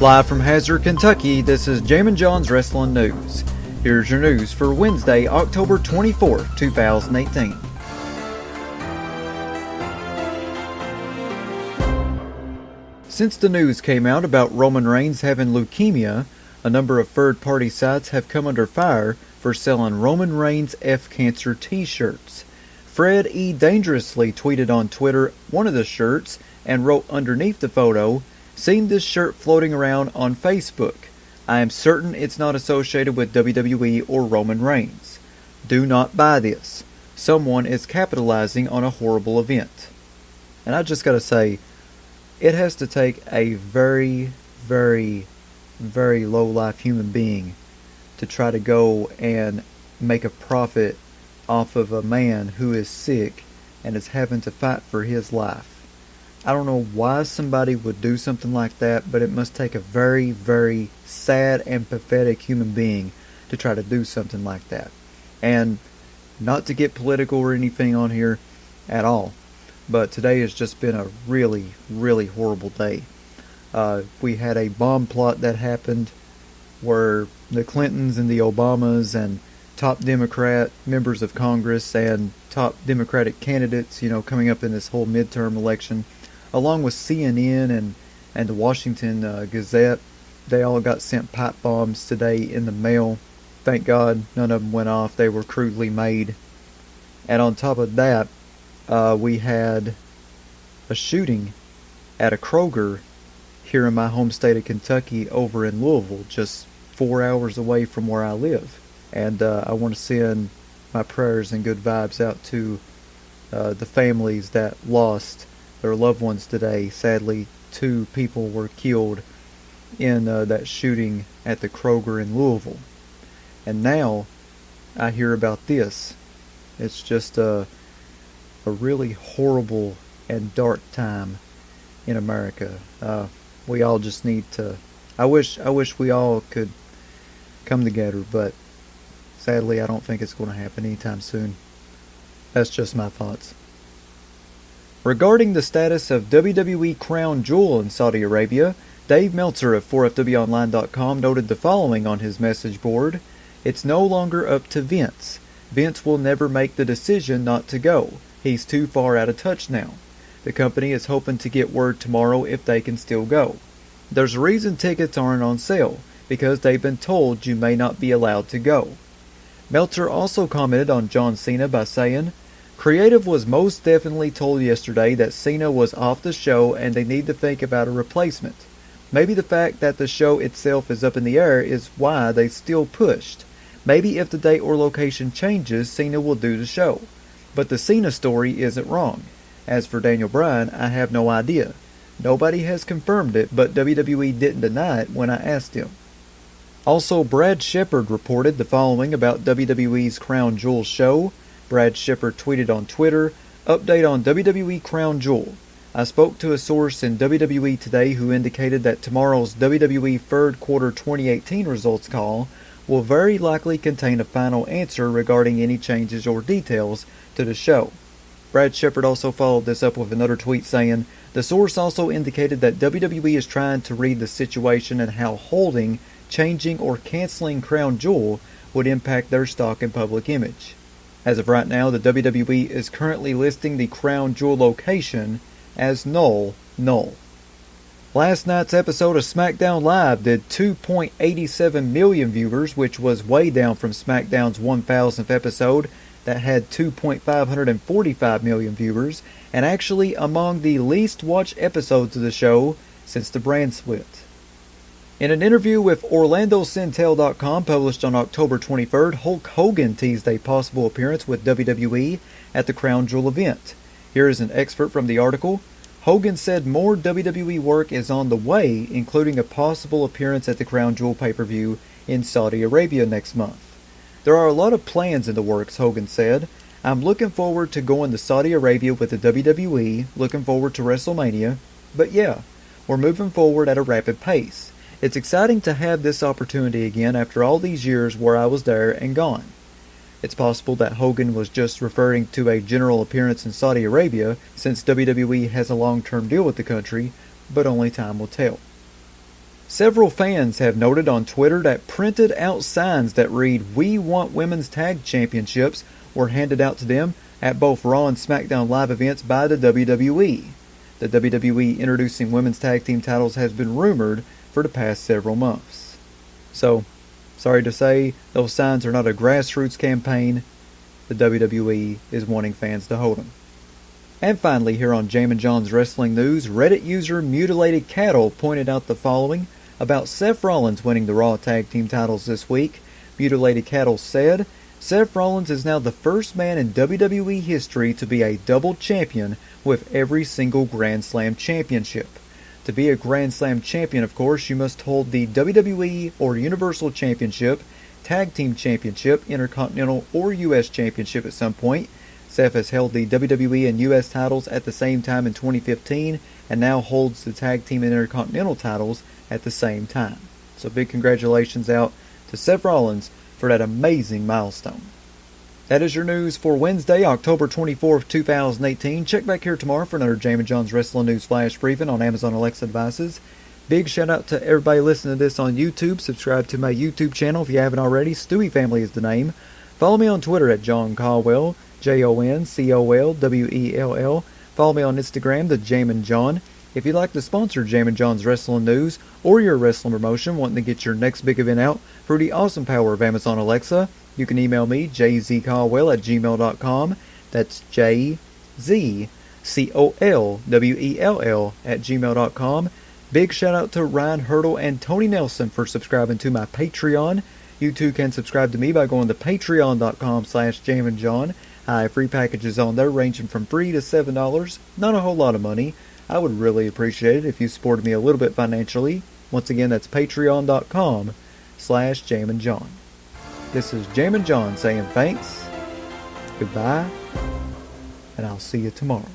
Live from Hazard, Kentucky, this is Jammin John's Wrestling News. Here's your news for Wednesday, October 24, 2018. Since the news came out about Roman Reigns having leukemia, a number of third-party sites have come under fire for selling Roman Reigns F Cancer t-shirts. Fred E. Dangerously tweeted on Twitter one of the shirts and wrote underneath the photo, "Seen this shirt floating around on Facebook. I am certain it's not associated with WWE or Roman Reigns. Do not buy this. Someone is capitalizing on a horrible event." And I just gotta say, it has to take a very, very, very low-life human being to try to go and make a profit off of a man who is sick and is having to fight for his life. I don't know why somebody would do something like that, but it must take a very, very sad and pathetic human being to try to do something like that. And not to get political or anything on here at all, but today has just been a really, really horrible day. We had a bomb plot that happened where the Clintons and the Obamas and top Democrat members of Congress and top Democratic candidates, coming up in this whole midterm election, along with CNN and the Washington Gazette, they all got sent pipe bombs today in the mail. Thank God none of them went off. They were crudely made. And on top of that, we had a shooting at a Kroger here in my home state of Kentucky over in Louisville, just 4 hours away from where I live. And I want to send my prayers and good vibes out to the families that lost their loved ones today. Sadly, 2 people were killed in that shooting at the Kroger in Louisville. And now I hear about this. It's just a really horrible and dark time in America. We all just need to. I wish we all could come together, but sadly, I don't think it's going to happen anytime soon. That's just my thoughts. Regarding the status of WWE Crown Jewel in Saudi Arabia, Dave Meltzer of 4FWOnline.com noted the following on his message board: "It's no longer up to Vince. Vince will never make the decision not to go. He's too far out of touch now. The company is hoping to get word tomorrow if they can still go. There's a reason tickets aren't on sale, because they've been told you may not be allowed to go." Meltzer also commented on John Cena by saying, "Creative was most definitely told yesterday that Cena was off the show and they need to think about a replacement. Maybe the fact that the show itself is up in the air is why they still pushed. Maybe if the date or location changes, Cena will do the show. But the Cena story isn't wrong. As for Daniel Bryan, I have no idea. Nobody has confirmed it, but WWE didn't deny it when I asked him." Also, Brad Shepard reported the following about WWE's Crown Jewel show. Brad Shepard tweeted on Twitter, "Update on WWE Crown Jewel. I spoke to a source in WWE today who indicated that tomorrow's WWE third quarter 2018 results call will very likely contain a final answer regarding any changes or details to the show." Brad Shepard also followed this up with another tweet saying, "The source also indicated that WWE is trying to read the situation and how holding, changing, or canceling Crown Jewel would impact their stock and public image. As of right now, the WWE is currently listing the Crown Jewel location as null. Last night's episode of Smackdown Live did 2.87 million viewers, which was way down from Smackdown's 1000th episode that had 2.545 million viewers, and actually among the least watched episodes of the show since the brand split. In an interview with OrlandoCentel.com published on October 23rd, Hulk Hogan teased a possible appearance with WWE at the Crown Jewel event. Here is an excerpt from the article. Hogan said more WWE work is on the way, including a possible appearance at the Crown Jewel pay-per-view in Saudi Arabia next month. "There are a lot of plans in the works," Hogan said. "I'm looking forward to going to Saudi Arabia with the WWE, looking forward to WrestleMania. But yeah, we're moving forward at a rapid pace. It's exciting to have this opportunity again after all these years where I was there and gone." It's possible that Hogan was just referring to a general appearance in Saudi Arabia, since WWE has a long-term deal with the country, but only time will tell. Several fans have noted on Twitter that printed out signs that read "We want women's tag championships" were handed out to them at both Raw and Smackdown live events by the WWE. The WWE introducing women's tag team titles has been rumored for the past several months. So, sorry to say, those signs are not a grassroots campaign. The WWE is wanting fans to hold them. And finally, here on Jammin John's Wrestling News, Reddit user Mutilated Cattle pointed out the following about Seth Rollins winning the Raw Tag Team titles this week. Mutilated Cattle said, Seth Rollins is now the first man in WWE history to be a double champion with every single Grand Slam championship. To be a Grand Slam champion, of course, you must hold the WWE or Universal Championship, Tag Team Championship, Intercontinental or US Championship at some point. Seth has held the WWE and US titles at the same time in 2015 and now holds the Tag Team and Intercontinental titles at the same time. So big congratulations out to Seth Rollins for that amazing milestone. That is your news for Wednesday, October 24th, 2018. Check back here tomorrow for another Jammin John's Wrestling News Flash Briefing on Amazon Alexa devices. Big shout out to everybody listening to this on YouTube. Subscribe to my YouTube channel if you haven't already. Stewie Family is the name. Follow me on Twitter at John Caldwell, JONCOLWELL. Follow me on Instagram, the Jammin John. If you'd like to sponsor Jammin John's Wrestling News or your wrestling promotion, wanting to get your next big event out through the awesome power of Amazon Alexa, you can email me, jzcaldwell@gmail.com. That's JZCOLWELL@gmail.com. Big shout out to Ryan Hurdle and Tony Nelson for subscribing to my Patreon. You too can subscribe to me by going to patreon.com/JamminJohn. I have free packages on there ranging from $3 to $7. Not a whole lot of money. I would really appreciate it if you supported me a little bit financially. Once again, that's patreon.com/JamminJohn. This is Jammin John saying thanks, goodbye, and I'll see you tomorrow.